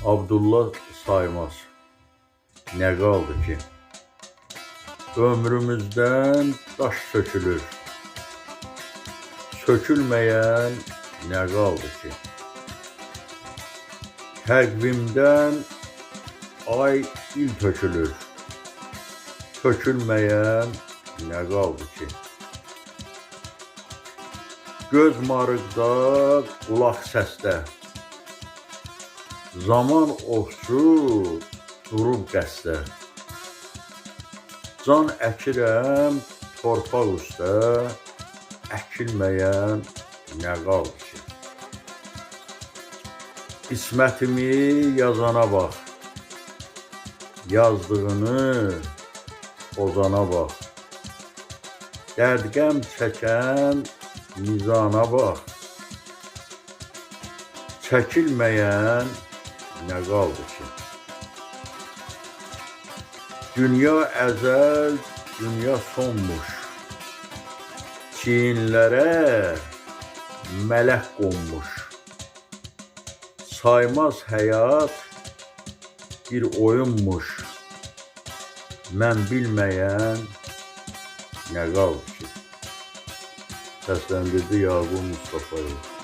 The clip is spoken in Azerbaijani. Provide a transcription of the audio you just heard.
Abdullah Saymaz. Nə qaldı ki? Ömrümüzdən daş sökülür. Sökülməyən nə qaldı ki? Təqvimdən ay il tökülür. Tökülməyən nə qaldı ki? Göz marıqda, qulaq səsdə. Zaman ovçu durub qəsdə. Can əkirəm torpaq üstə, əkilməyən nə qaldı ki? İsmətimi yazana bax, yazdığını pozana bax. Dərd-qəm çəkən mizana bax, çəkilməyən nə qaldı ki? Dünya əzəl, dünya sonmuş, çiyinlərə mələk qonmuş. Saymaz həyat bir oyunmuş, mən bilməyən nə qaldı ki? Səsləndirdi Yaqub Mustafayev.